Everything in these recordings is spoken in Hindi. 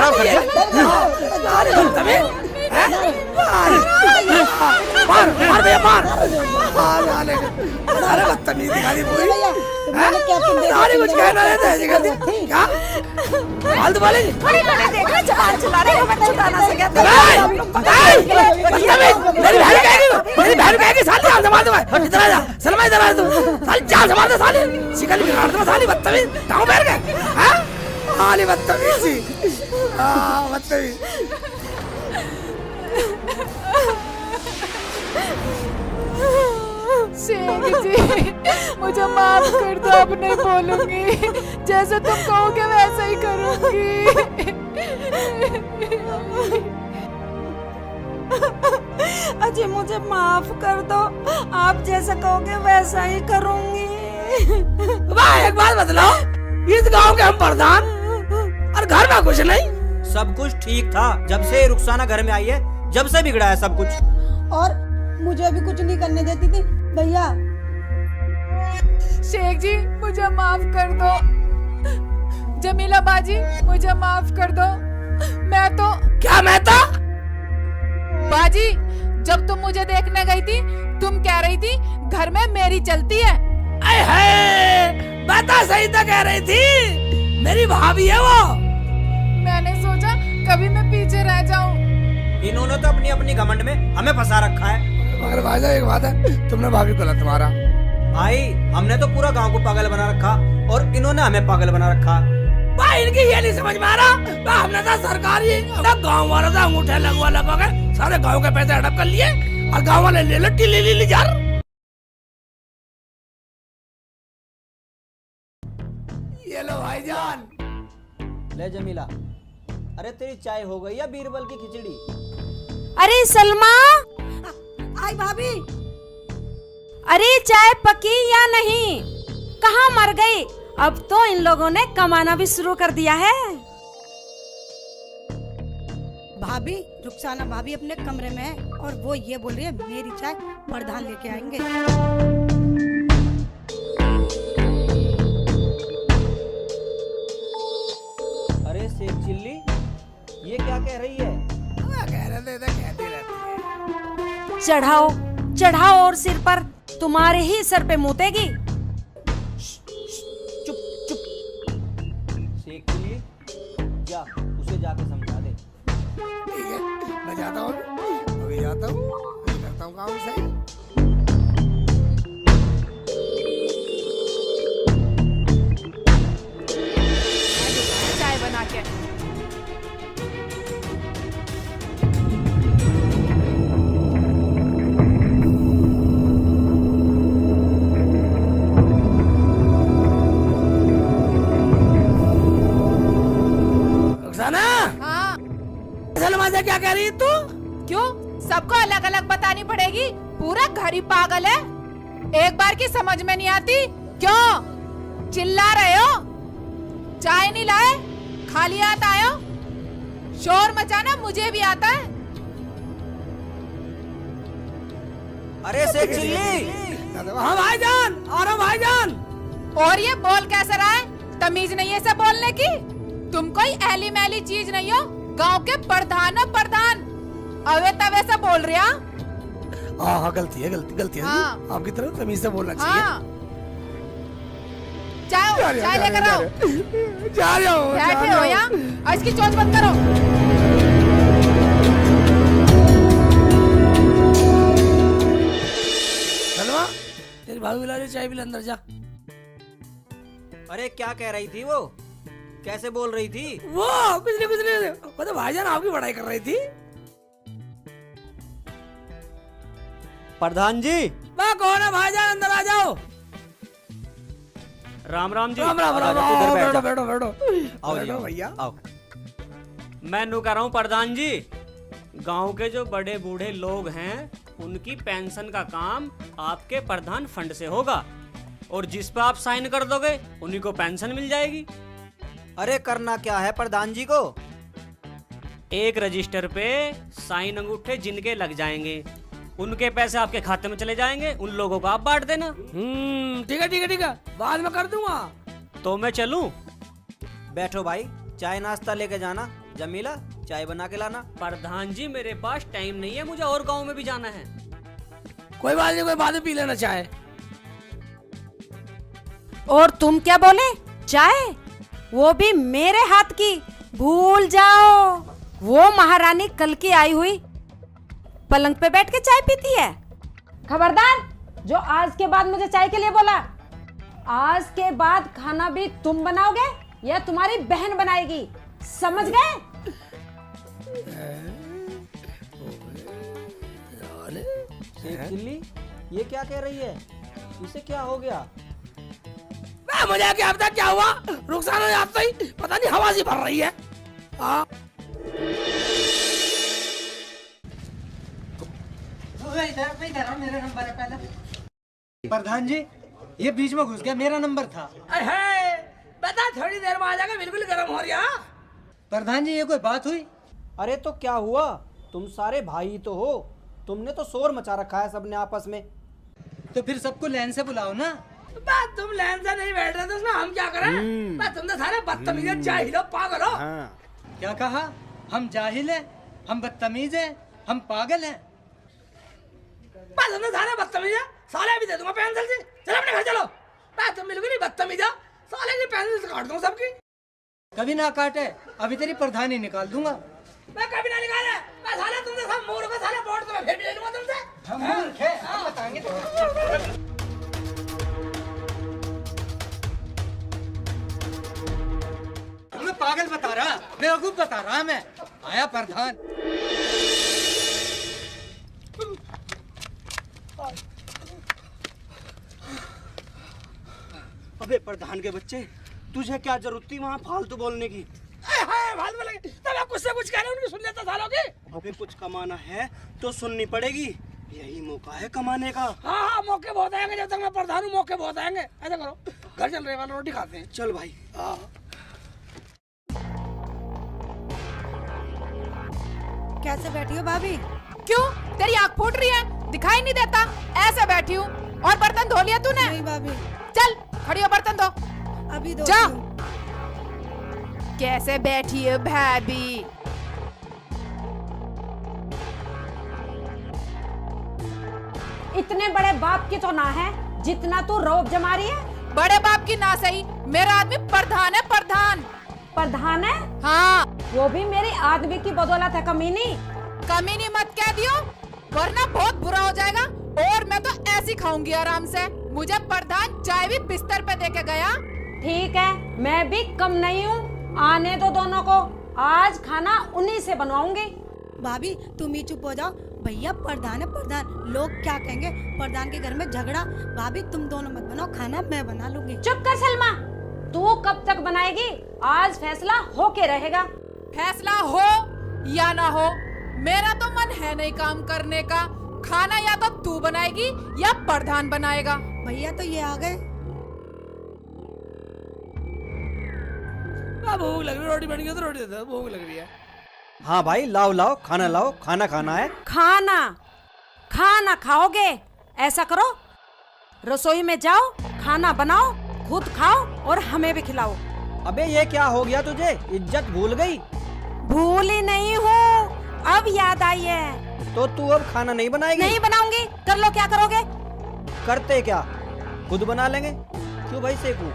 खराब कर दिया। अरे तबे मार मार भैया मार। अरे बदतमीज दिखाई पूरी। अरे कुछ कहना है तो ऐसे कर दिया क्या? फालतू वाले देख रहे जबान चला रहे हमें छुड़ाना से कहते मेरी बहन कहेगी साली जान से मार दो मैं इधर आ जा सलमा इधर आ तू साली जान से मार दो साली शिकल बिगाड़ दो साली बदतमीज गाँव बैठ गए हैं साली बदतमीज सी बदतमीज। शेख जी मुझे माफ कर दो, अब नहीं बोलूंगी, जैसे तुम कहोगे वैसा ही करूंगी। अजय मुझे माफ कर दो, आप जैसा कहोगे वैसा ही करूंगी। भाई एक बात बतलाओ, इस गांव के हम प्रधान और घर में कुछ नहीं। सब कुछ ठीक था जब से रुखसाना घर में आई है, जब से बिगड़ा है सब कुछ। और मुझे भी कुछ नहीं करने देती थी भैया। शेख जी मुझे माफ कर दो, जमीला बाजी मुझे माफ कर दो। मैं तो क्या मैं था बाजी, जब तुम मुझे देखने गई थी तुम कह रही थी घर में मेरी चलती है। बता सही तो कह रही थी, मेरी भाभी है वो। मैंने सोचा कभी मैं पीछे रह जाऊं। इन्होंने तो अपनी अपनी घमंड में हमें फंसा रखा है। मगर भाईजान एक बात है, तुमने भाभी को गलत मारा। भाई हमने तो पूरा गांव को पागल बना रखा और इन्होंने हमें पागल बना रखा। भाई इनकी ये नहीं समझ में आ रहा, हमने तो सरकारी गाँव वालों से अंगूठे लगवा कर सारे गाँव के पैसे हड़प कर लिए और गाँव वाले ले लो टिल्ली जार। ये लो भाईजान। ले जमीला, अरे तेरी चाय हो गई या बीरबल की खिचड़ी? अरे सलमा, आई भाभी। अरे चाय पकी या नहीं? कहाँ मर गई? अब तो इन लोगों ने कमाना भी शुरू कर दिया है। भाभी रुखसाना भाभी अपने कमरे में है और वो ये बोल रही है मेरी चाय प्रधान लेके आएंगे। अरे शेख चिल्ली, ये क्या कह रही है? कहती रहती है। चढ़ाओ चढ़ाओ और सिर पर, तुम्हारे ही सर पे मुतेगी। चुप चुप। शेख चिल्ली जा, उसे जाके समझा दे। ठीक है मैं जाता हूँ, अभी जाता हूँ, करता हूँ काम सही। चाय बना के रुखसाना, हाँ। सलमा से क्या कह रही है तू? क्यों सबको अलग अलग बतानी पड़ेगी? पूरा घर ही पागल है, एक बार की समझ में नहीं आती। क्यों चिल्ला रहे हो? चाय नहीं लाए, खाली हाथ आए हो? शोर मचाना मुझे भी आता है। अरे शेख चिल्ली, हाँ भाईजान, आ रहा हूँ भाईजान। और ये बोल कैसे रहा है? तमीज नहीं है सब बोलने की? तुम कोई ऐली मैली चीज नहीं हो, गांव के प्रधान हो प्रधान, अवे तवे से बोल रहे हैं। हाँ गलती है, गलती है। हाँ। आपकी तरफ तमीज से बोलना चाहिए। हाँ। चाय लेकर आओ। जा रहा हूँ। बैठे हो यहाँ, और इसकी चोंच बंद करो। सलमा, तेरी भाभी बुला रही है, चाय पी ले, अंदर जा। अरे क्या कह रही थी वो? कैसे बोल रही थी? वो कुछ नहीं, वो तो भाईजान आपकी बड़ाई कर रही थी। प्रधान जी। वाह कौन है भाईजान, अंदर आ जाओ। राम राम जी। राम राम राम तू इधर बैठ जा। बैठो बैठो आओ जी, बैठो आओ। भैया। आओ। मैं नू कह रहा हूँ प्रधान जी, गांव के जो बड़े बूढ़े लोग हैं उनकी पेंशन का काम आपके प्रधान फंड से होगा, और जिस पे आप साइन कर दोगे उन्हीं को पेंशन मिल जाएगी। अरे करना क्या है प्रधान जी को? एक रजिस्टर पे साइन अंगूठे जिनके लग जाएंगे उनके पैसे आपके खाते में चले जाएंगे, उन लोगों को आप बांट देना। ठीक है ठीक है ठीक है, बाद में कर दूंगा। तो मैं चलूं? बैठो भाई, चाय नाश्ता लेके जाना, जमीला चाय बना के लाना। प्रधान जी मेरे पास टाइम नहीं है, मुझे और गांव में भी जाना है। कोई बात नहीं, कोई बाद में पी लेना चाय। और तुम क्या बोले? चाय? वो भी मेरे हाथ की? भूल जाओ, वो महारानी कल की आई हुई पलंग पे बैठ के चाय पीती है। खबरदार, जो आज के बाद मुझे चाय के लिए बोला, आज के बाद खाना भी तुम बनाओगे या तुम्हारी बहन बनाएगी, समझ गए? शेख चिल्ली ये क्या कह रही है? इसे क्या हो गया? मुझे क्या पता क्या हुआ, रुखसाना आता ही पता नहीं हवा सी भर रही है। हाँ इधर मेरा नंबर है पहले। प्रधान जी ये बीच में घुस गया, मेरा नंबर था। बता, थोड़ी देर में आ जाएगा, बिल्कुल गर्म हो रहा। प्रधान जी ये कोई बात हुई? अरे तो क्या हुआ, तुम सारे भाई तो हो, तुमने तो शोर मचा रखा है सबने आपस में। तो फिर सबको लाइन से बुलाओ ना। बात तुम लाइन से नहीं बैठ रहे तो उसमें हम क्या करें? बात तुम तो सारे बदतमीज जाहिल हो, पागल हो। क्या कहा? हम जाहिल हैं, हम बदतमीज हैं, हम पागल हैं। बात तुम तो सारे बदतमीज है, साले भी दे दूंगा पेंसिल से। चलो अपने घर चलो। बात तुम बिल्कुल ही बदतमीज हो, साले की पेंसिल से काट दूंगा सबकी। कभी ना काटे, अभी तेरी प्रधानी निकाल दूंगा। मैं कभी ना निकाले, मैं साले तुमसे सब मूर्ख हो, साले बोर्ड तो मैं फिर भी ले लूंगा तुमसे। हम मूर्ख हैं, हम बताएंगे तुमको। तुम्हें पागल बता रहा, बेवकूफ बता रहा मैं। आया प्रधान। अबे प्रधान के बच्चे, तुझे क्या जरूरत थी वहाँ फालतू बोलने की? बात बोलेंगे तब आप कुछ से कुछ कह रहे, उनकी सुन लेता सालों की। अबे कुछ कमाना है तो सुननी पड़ेगी, यही मौका है कमाने का। हाँ हाँ, मौके बहुत आएंगे, जब तक मैं प्रधान हूँ मौके बहुत आएंगे। ऐसा करो, घर चल रहे वाला रोटी खाते हैं। चल भाई। कैसे बैठी हो भाभी? क्यों, तेरी आँख फूट रही है? दिखाई नहीं देता? ऐसे बैठी हूँ। और बर्तन धो लिया तूने? नहीं भाभी, चल खड़ी हो, बर्तन धो। अभी दो। जा। कैसे बैठी है भाभी? इतने बड़े बाप की तो ना है जितना तू रौब जमा रही है। बड़े बाप की ना सही, मेरा आदमी प्रधान है, प्रधान। प्रधान है? हाँ। वो भी मेरी आदमी की बदौलत है कमीनी। कमीनी मत कह दियो, वरना बहुत बुरा हो जाएगा। और मैं तो ऐसी खाऊंगी आराम से। मुझे प्रधान चाय भी बिस्तर पे देके गया। ठीक है, मैं भी कम नहीं हूँ, आने दो दोनों को, आज खाना उन्हीं से बनवाऊंगी। भाभी तुम ही चुप हो जाओ, भैया प्रधान है प्रधान, लोग क्या कहेंगे? प्रधान के घर में झगड़ा। भाभी तुम दोनों मत बनाओ खाना, मैं बना लूंगी। चुप कर सलमा, तू कब तक बनाएगी? आज फैसला होके रहेगा। फैसला हो या ना हो, मेरा तो मन है नहीं काम करने का। खाना या तो तू बनाएगी या प्रधान बनाएगा। भैया तो ये आ गए। भूख लग रही, रोटी बन गई तो रोटी दे दो, भूख लग रही है। हाँ भाई, लाओ लाओ, खाना लाओ, खाना खाना है। खाना खाना खाओगे? ऐसा करो, रसोई में जाओ, खाना बनाओ, खुद खाओ और हमें भी खिलाओ। अबे ये क्या हो गया तुझे, इज्जत भूल गई? भूल ही नहीं हूँ, अब याद आई है। तो तू अब खाना नहीं बनाएगी? नहीं बनाऊंगी। कर लो, क्या करोगे? करते क्या, खुद बना लेंगे। क्यों भाई सेकू?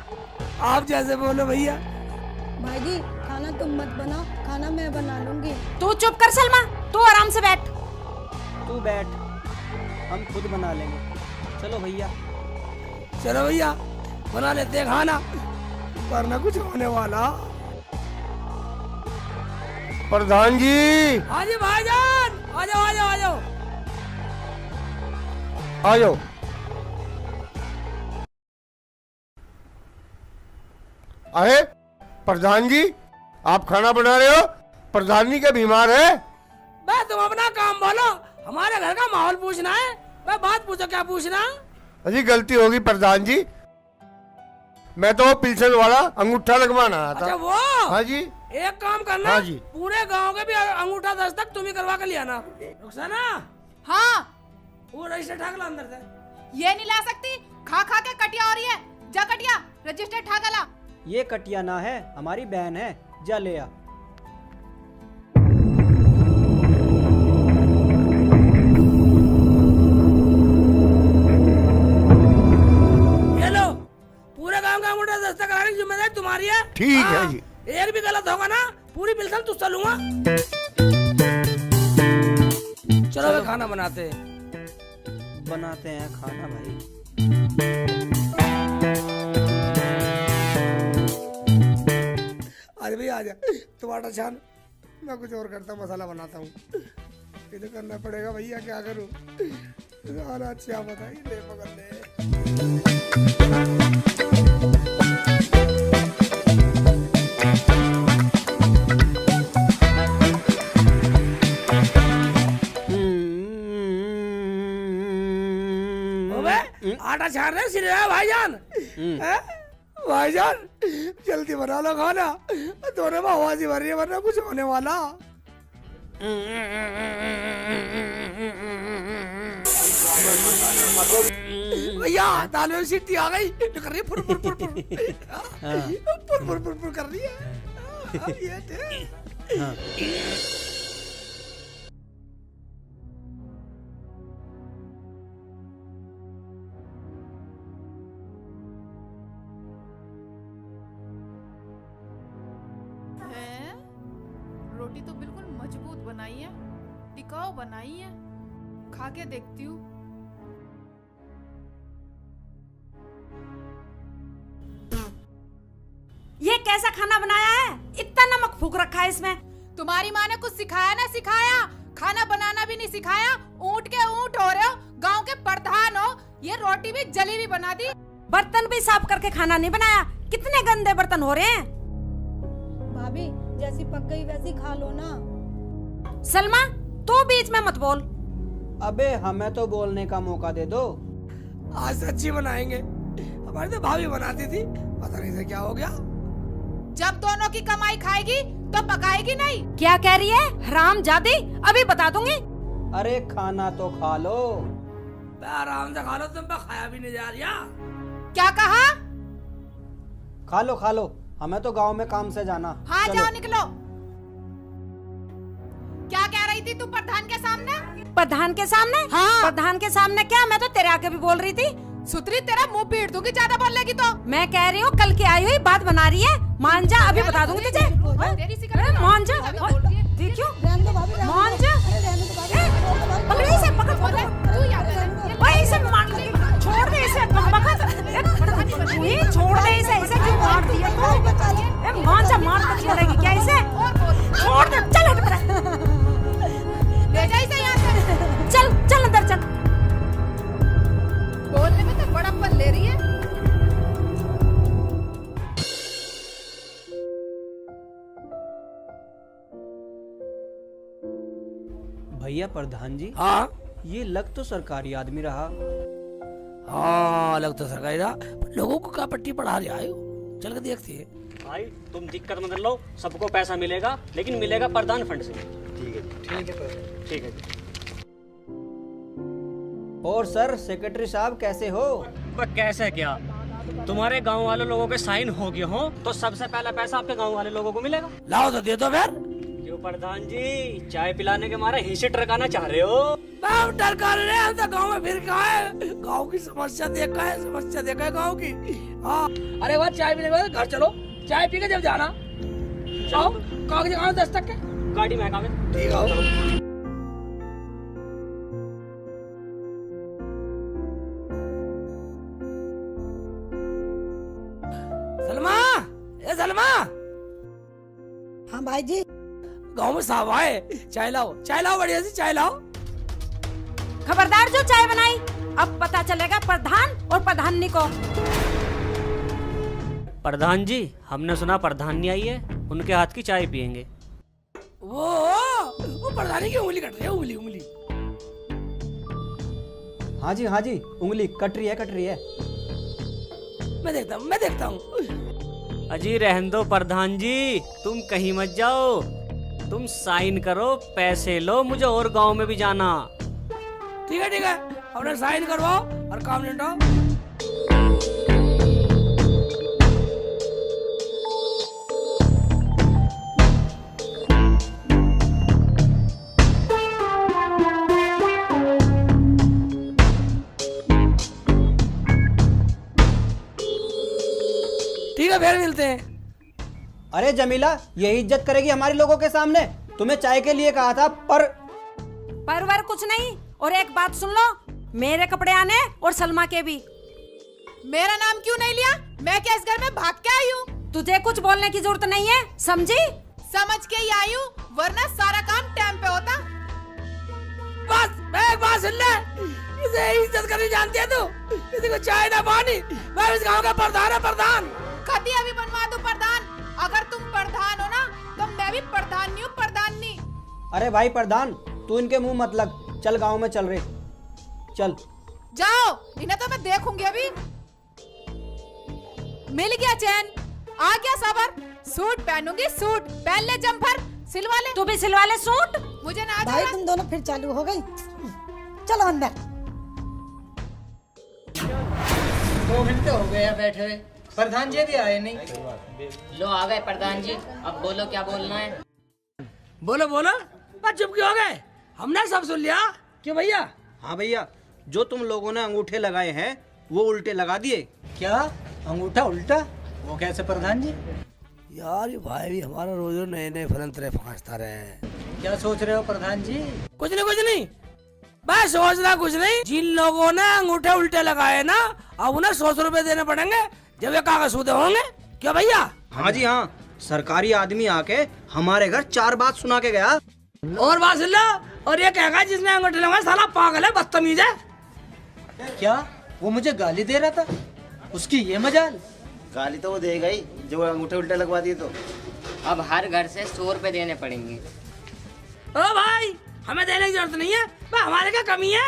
आप जैसे बोलो भैया। भाई जी खाना तुम मत बनाओ, खाना मैं बना लूंगी। तू चुप कर सलमा, तू आराम से बैठ। तू बैठ, हम खुद बना लेंगे। चलो भैया। चलो भैया, बना लेते हैं खाना, वरना कुछ होने वाला। प्रधान जी। हाँ जी भाईजान, आ जाओ आ जाओ आ जाओ। आ जाओ। अरे प्रधान जी, आप खाना बना रहे हो? प्रधान जी क्या बीमार है? मैं तुम अपना काम बोलो, हमारे घर का माहौल पूछना है। मैं बात पूछो, क्या पूछना? अजी गलती होगी प्रधान जी, मैं तो पिल्सन वाला अंगूठा लगवाना आया था। अच्छा वो? हाँ जी। एक काम करना, हाँ जी। पूरे गांव के भी अंगूठा दस्तक तुम ही करवा के ले आना। रुखसाना, हाँ। वो रजिस्टर ठाक ला अंदर से। ये नहीं ला सकती, खा खा के कटिया हो रही है। जा कटिया, रजिस्टर ठाका ला। ये कटिया ना है, हमारी बहन है, जा ले आ। बात होगा ना पूरी बिल्कुल तुझसे लूंगा। चलो वे खाना बनाते हैं। बनाते हैं खाना भाई। आज भी आ जा टमाटर छान, मैं कुछ और करता हूँ, मसाला बनाता हूँ। ये तो करना पड़ेगा भैया, क्या करूँ। अच्छा बताइए ले पकड़ ले। आटा छान रहे सिर भाईजान। हैं? भाईजान जल्दी बना लो खाना, दोनों में आवाज ही भर रही है वरना कुछ होने वाला। भैया दाल में सीटी आ गई, कर रही है फुर फुर फुर फुर फुर फुर फुर फुर कर रही है। ये थे। हैं? रोटी तो बिल्कुल मजबूत बनाई है, टिकाऊ बनाई है, खा के देखती हूँ। ये कैसा खाना बनाया है? इतना नमक फूक रखा है इसमें। तुम्हारी माँ ने कुछ सिखाया ना सिखाया, खाना बनाना भी नहीं सिखाया। ऊँट के ऊँट हो रहे हो, गांव के प्रधान हो, ये रोटी भी जली भी बना दी। बर्तन भी साफ करके खाना नहीं बनाया, कितने गंदे बर्तन हो रहे हैं। भाभी जैसी पक गई वैसी खा लो ना। सलमा तू बीच में मत बोल। अबे हमें तो बोलने का मौका दे दो। आज सच्ची बनाएंगे, हमारी तो भाभी बनाती थी, पता नहीं से क्या हो गया। जब दोनों की कमाई खाएगी तो पकाएगी नहीं। क्या कह रही है हरामजादी? अभी बता दूंगी। अरे खाना तो खा लो। आराम से खा लो, तुम पे खाया भी नहीं जा रहा। क्या कहा? खा लो, हमें तो गांव में काम से जाना। हाँ चलो। जाओ निकलो। क्या कह रही थी तू प्रधान के सामने? प्रधान के सामने? हाँ। प्रधान के सामने क्या? मैं तो तेरे आके भी बोल रही थी। सुतरी तेरा मुंह पीट दूंगी ज्यादा बोलेगी तो। मैं कह रही हूँ कल की आई हुई बात बना रही है। मान जा, अभी बता दूंगी तुझे। तेरी सी अरे मान जा, देखियो मान जा। पकड़ इसे, पकड़ पकड़। तू याद है भाई इसे मान ले, छोड़ दे इसे। ये छोड़ दे इसे, इसे क्यों मार दिया तू? ए मान जा, मार कर छोड़ेगी क्या इसे? छोड़ दे, चल हट पड़ा। ले जा इसे यहाँ से। चल चल अंदर चल। बोलने में तो बड़प्पन ले रही है। भैया प्रधान जी, हाँ ये लग तो सरकारी आदमी रहा। हाँ लग तो सरकारी था, पर लोगों को क्या पट्टी पढ़ा रहा है? चल के देखते हैं। भाई तुम दिक्कत मत लो, सबको पैसा मिलेगा, लेकिन मिलेगा प्रधान फंड से। ठीक है जी। और सर सेक्रेटरी साहब कैसे हो? वह कैसे क्या, तुम्हारे गांव वाले लोगों के साइन हो गए हो तो सबसे पहला पैसा आपके गांव वाले लोगों को मिलेगा। लाओ तो दे दो फिर। क्यों प्रधान जी, चाय पिलाने के मारे हिस्से टरकाना चाह रहे हो? डर रहे हैं, हम तो गाँव में फिर कहा है, गाँव की समस्या देखा है, समस्या देखा है गाँव की। हाँ अरे वह चाय पीने के बाद घर चलो, चाय पी के जब जाना। आओ कागज कहाँ 10 तक के गाड़ी में कागज। ठीक है। सलमा, ए सलमा। हाँ भाई जी। गाँव में साहब आए, चाय लाओ बढ़िया सी चाय लाओ। खबरदार जो चाय बनाई, अब पता चलेगा प्रधान और प्रधानी को। प्रधान जी, हमने सुना प्रधानी आई है, उनके हाथ की चाय पियेंगे। वो प्रधानी की उंगली कट रही है, उंगली। हाँ जी उंगली कट रही है। मैं देखता हूँ। अजी रहने दो प्रधान जी, तुम कहीं मत जाओ, तुम साइन करो, पैसे लो, मुझे और गांव में भी जाना। ठीक है, अपने साइन करवाओ और काम निपटाओ। ठीक है फिर मिलते हैं। अरे जमीला, यही इज्जत करेगी हमारे लोगों के सामने? तुम्हें चाय के लिए कहा था परवर कुछ नहीं। और एक बात सुन लो, मेरे कपड़े आने और सलमा के भी। मेरा नाम क्यों नहीं लिया? मैं क्या इस घर में भाग के आई हूँ? तुझे कुछ बोलने की जरूरत नहीं है, समझी? समझ के ही आई हूँ, वरना सारा काम टाइम पे होता। बस मैं एक बात सुन ले, इसे इज्जत करनी जानती है तू? किसी को चाय ना पानी, मैं इस गांव का प्रधान है, प्रधान। कभी अभी बनवा दो प्रधान। अगर तुम प्रधान हो ना, तो मैं भी प्रधान नहीं हूँ, प्रधान नहीं। अरे भाई प्रधान, तू इनके मुंह मत लग। चल गांव में चल रहे, चल। जाओ, इन्हें तो मैं देखूंगी अभी। मिल गया चैन, आ गया सबर। सूट पहनूंगी, सूट पहन ले, जम्फर सिलवा ले। तू भी सिलवा ले सूट। मुझे ना भाई आता। तुम दोनों फिर चालू हो गई। चलो अंदर। 2 घंटे हो गए हैं बैठे हुए, प्रधान जी भी आए नहीं। लो आ गए प्रधान जी, अब बोलो क्या बोलना है। बोलो बोलो, बस चुप क्यों हो गए? हमने सब सुन लिया। क्यों भैया? हाँ भैया, जो तुम लोगों ने अंगूठे लगाए हैं वो उल्टे लगा दिए। क्या अंगूठा उल्टा? वो कैसे प्रधान जी? यार ये भाई भी हमारा रोज नए नए फलंतरे फंसता रहे। क्या सोच रहे हो प्रधान जी? कुछ नहीं, मैं सोच रहा कुछ नहीं। जिन लोगों ने अंगूठे उल्टे लगाए ना, अब उन्हें 100 रुपए देने पड़ेंगे जब ये कागज सूदे होंगे। क्या भैया? हाँ जी हाँ, सरकारी आदमी आके हमारे घर 4 बात सुना के गया। और बात सुन लो, और ये कहेगा जिसने अंगूठे लगाए साला पागल है, बदतमीज है। क्या वो मुझे गाली दे रहा था? उसकी ये मजाल। गाली तो वो देगा ही जो अंगूठे उल्टे लगवा दिए तो। अब हर घर से 100 रुपए देने पड़ेंगे। ओ भाई, हमें देने की जरूरत नहीं है, हमारे क्या कमी है?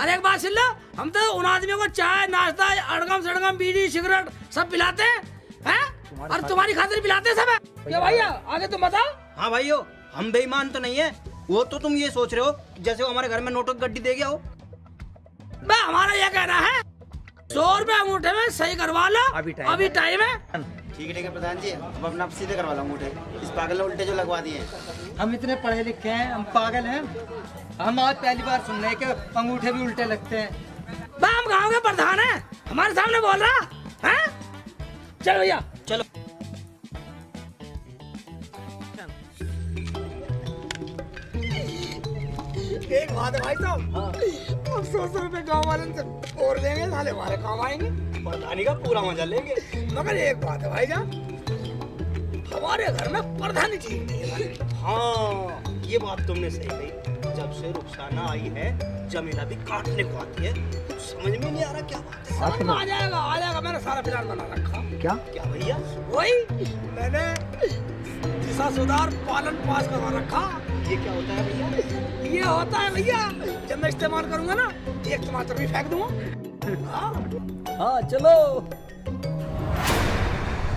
अरे एक बात सुन लो, हम तो उन आदमियों को चाय नाश्ता अड़गम सड़गम बीड़ी सिगरेट सब पिलाते हैं, और तुम्हारी खातिर पिलाते हैं सब। क्या भैया आगे तुम बताओ। हाँ भाइयों, हम बेईमान तो नहीं है। वो तो तुम ये सोच रहे हो जैसे वो हमारे घर में नोटों की गड्डी दे गया हो। हमारा ये कहना है 100 रुपए अंगूठे में सही करवा लो, अभी टाइम है। ठीक है प्रधान जी, अब अपना सीधे करवा लो अंगूठे। इस पागल ने उल्टे जो लगवा दिए हैं। हम इतने पढ़े लिखे हैं, हम पागल हैं? हम आज पहली बार सुन रहे हैं कि अंगूठे भी उल्टे लगते हैं। हम गांव के प्रधान हैं, हमारे सामने बोल रहा है? चलो भैया चलो। एक बात है भाई साहब, अब 100 रुपए गाँव वाले से और लेंगे, साले हमारे काम आएंगे, प्रधानी का पूरा मजा लेंगे। मगर एक बात है भाई साहब, हमारे घर में प्रधानी ठीक नहीं है। हाँ, ये बात तुमने सही कही। जब से रुखसाना आई है, जमीला भी काटने को आती है। कुछ समझ में नहीं आ रहा क्या बात है। समझ में आ जाएगा, मैंने सारा प्लान बना रखा। क्या भैया? वही मैंने दिशा सुधार पालन पास करवा रखा। ये क्या होता है भैया? ये होता है भैया, जब मैं इस्तेमाल करूंगा ना, एक टमाटर भी फेंक दूंगा। हाँ चलो।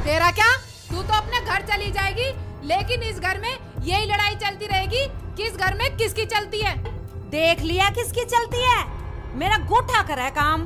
तेरा क्या? तू तो अपने घर चली जाएगी, लेकिन इस घर में यही लड़ाई चलती रहेगी, किस घर में किसकी चलती है। देख लिया किसकी चलती है, मेरा गोठा कर है काम।